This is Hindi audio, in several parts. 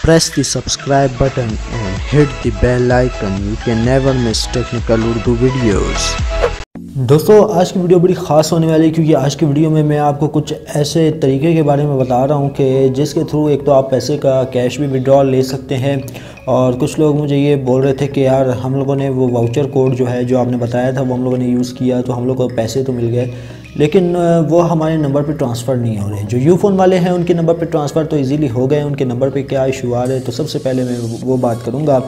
Press the subscribe button and hit the bell icon. You can never miss technical Urdu videos. दोस्तों आज की वीडियो बड़ी ख़ास होने वाली है क्योंकि आज की वीडियो में मैं आपको कुछ ऐसे तरीके के बारे में बता रहा हूं कि जिसके थ्रू एक तो आप पैसे का कैश भी विड्रॉल ले सकते हैं। और कुछ लोग मुझे ये बोल रहे थे कि यार हम लोगों ने वो वाउचर कोड जो है जो आपने बताया था वो हम लोगों ने यूज़ किया तो हम लोग को पैसे तो मिल गए, लेकिन वो हमारे नंबर पे ट्रांसफ़र नहीं हो रहे। जो यूफ़ोन वाले हैं उनके नंबर पे ट्रांसफ़र तो इजीली हो गए, उनके नंबर पे क्या इशू आ रहे हैं तो सबसे पहले मैं वो बात करूँगा।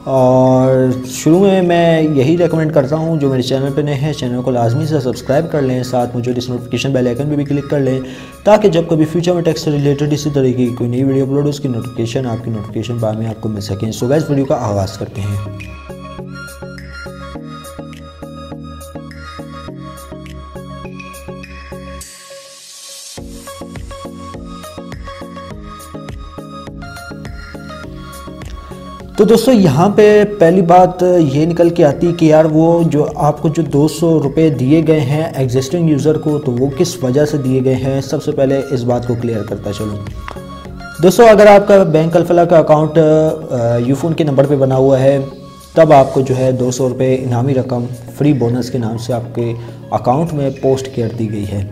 और शुरू में मैं यही रेकमेंड करता हूँ जो मेरे चैनल पे नए हैं चैनल को लाजमी से सब्सक्राइब कर लें, साथ मुझे इस नोटिफिकेशन बेल आइकन पे भी क्लिक कर लें ताकि जब कभी फ्यूचर में टेक से रिलेटेड इसी तरीके की कोई नई वीडियो अपलोड उसकी नोटिफिकेशन आपकी नोटिफिकेशन बार में आपको मिल सकें। सो गाइस वीडियो का आगाज़ करते हैं। तो दोस्तों यहाँ पे पहली बात ये निकल के आती है कि यार वो जो आपको जो 200 रुपये दिए गए हैं एग्जिस्टिंग यूज़र को तो वो किस वजह से दिए गए हैं। सबसे पहले इस बात को क्लियर करता चलूँ दोस्तों, अगर आपका बैंक अलफलाह का अकाउंट यूफ़ोन के नंबर पे बना हुआ है तब आपको जो है 200 रुपये इनामी रकम फ्री बोनस के नाम से आपके अकाउंट में पोस्ट कर दी गई है।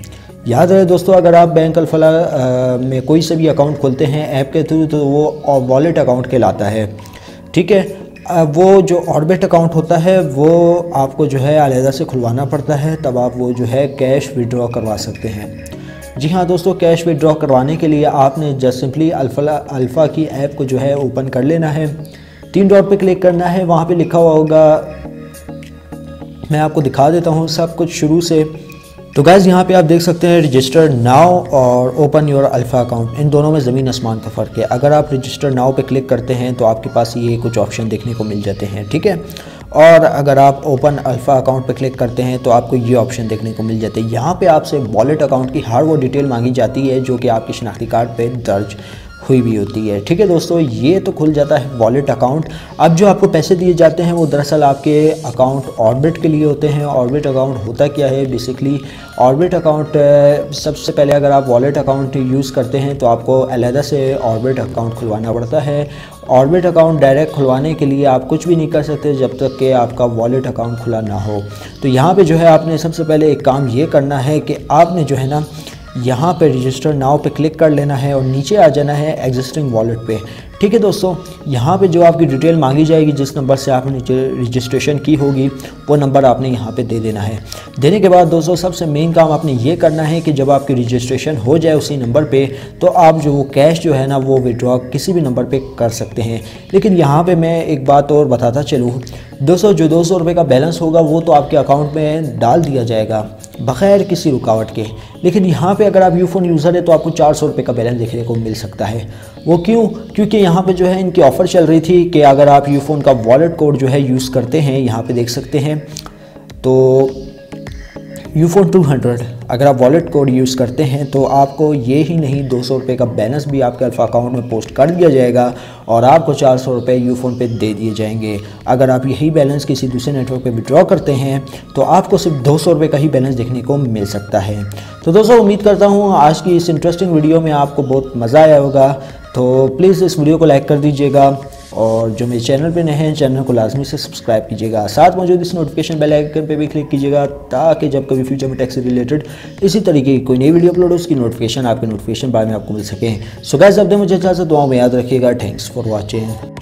याद रहे दोस्तों, अगर आप बैंक अलफलाह में कोई से भी अकाउंट खोलते हैं ऐप के थ्रू तो वो वॉलेट अकाउंट कहलाता है, ठीक है। वो जो ऑर्बिट अकाउंट होता है वो आपको जो है अलहदा से खुलवाना पड़ता है, तब आप वो जो है कैश विड्रॉ करवा सकते हैं। जी हाँ दोस्तों, कैश विड्रॉ करवाने के लिए आपने जस्ट सिंपली अल्फ़ा की ऐप को जो है ओपन कर लेना है, 3 डॉट पे क्लिक करना है, वहाँ पे लिखा हुआ होगा, मैं आपको दिखा देता हूँ सब कुछ शुरू से। तो गाइज़ यहाँ पे आप देख सकते हैं रजिस्टर नाउ और ओपन योर अल्फ़ा अकाउंट, इन दोनों में ज़मीन आसमान का फ़र्क है। अगर आप रजिस्टर नाउ पे क्लिक करते हैं तो आपके पास ये कुछ ऑप्शन देखने को मिल जाते हैं, ठीक है। और अगर आप ओपन अल्फ़ा अकाउंट पे क्लिक करते हैं तो आपको ये ऑप्शन देखने को मिल जाते हैं। यहाँ पे आपसे वॉलेट अकाउंट की हर वो डिटेल मांगी जाती है जो कि आपकी शनाख्ती कार्ड पर दर्ज हुई भी होती है, ठीक है दोस्तों। ये तो खुल जाता है वॉलेट अकाउंट। अब जो आपको पैसे दिए जाते हैं वो दरअसल आपके अकाउंट ऑर्बिट के लिए होते हैं। ऑर्बिट अकाउंट होता क्या है बेसिकली, ऑर्बिट अकाउंट सबसे पहले अगर आप वॉलेट अकाउंट यूज़ करते हैं तो आपको अलहदा से ऑर्बिट अकाउंट खुलवाना पड़ता है। ऑर्बिट अकाउंट डायरेक्ट खुलवाने के लिए आप कुछ भी नहीं कर सकते जब तक कि आपका वॉलेट अकाउंट खुला ना हो। तो यहाँ पे जो है आपने सबसे पहले एक काम ये करना है कि आपने जो है ना यहाँ पे रजिस्टर नाउ पे क्लिक कर लेना है और नीचे आ जाना है एग्जिस्टिंग वॉलेट पे, ठीक है दोस्तों। यहाँ पे जो आपकी डिटेल मांगी जाएगी, जिस नंबर से आपने रजिस्ट्रेशन की होगी वो नंबर आपने यहाँ पे दे देना है। देने के बाद दोस्तों सबसे मेन काम आपने ये करना है कि जब आपकी रजिस्ट्रेशन हो जाए उसी नंबर पे तो आप जो वो कैश जो है ना वो विड्रॉ किसी भी नंबर पे कर सकते हैं। लेकिन यहाँ पे मैं एक बात और बताता चलूँ दोस्तों, जो 200 रुपये का बैलेंस होगा वो तो आपके अकाउंट में डाल दिया जाएगा बग़ैर किसी रुकावट के। लेकिन यहाँ पे अगर आप यूफ़ोन यूज़र है तो आपको 400 रुपये का बैलेंस देखने को मिल सकता है। वो क्यों? क्योंकि यहाँ पे जो है इनकी ऑफ़र चल रही थी कि अगर आप यूफ़ोन का वॉलेट कोड जो है यूज़ करते हैं, यहाँ पे देख सकते हैं तो यूफ़ोन 200 अगर आप वॉलेट कोड यूज़ करते हैं तो आपको ये ही नहीं 200 रुपये का बैलेंस भी आपके अल्फ़ा अकाउंट में पोस्ट कर दिया जाएगा और आपको 400 रुपये यूफ़ोन पे दे दिए जाएंगे। अगर आप यही बैलेंस किसी दूसरे नेटवर्क पे विड्रॉ करते हैं तो आपको सिर्फ 200 रुपये का ही बैलेंस देखने को मिल सकता है। तो दोस्तों उम्मीद करता हूँ आज की इस इंटरेस्टिंग वीडियो में आपको बहुत मज़ा आया होगा। तो प्लीज़ इस वीडियो को लाइक कर दीजिएगा और जो मेरे चैनल पे नए हैं चैनल को लाजमी से सब्सक्राइब कीजिएगा, साथ मौजूद इस नोटिफिकेशन बेल आइकन पे भी क्लिक कीजिएगा ताकि जब कभी फ्यूचर में टेक से रिलेटेड इसी तरीके की कोई नई वीडियो अपलोड हो उसकी नोटिफिकेशन आपके नोटिफिकेशन बार में आपको मिल सके। सो गाइस अब मुझे इजाज़त, दुआओं में याद रखिएगा। Thanks for watching.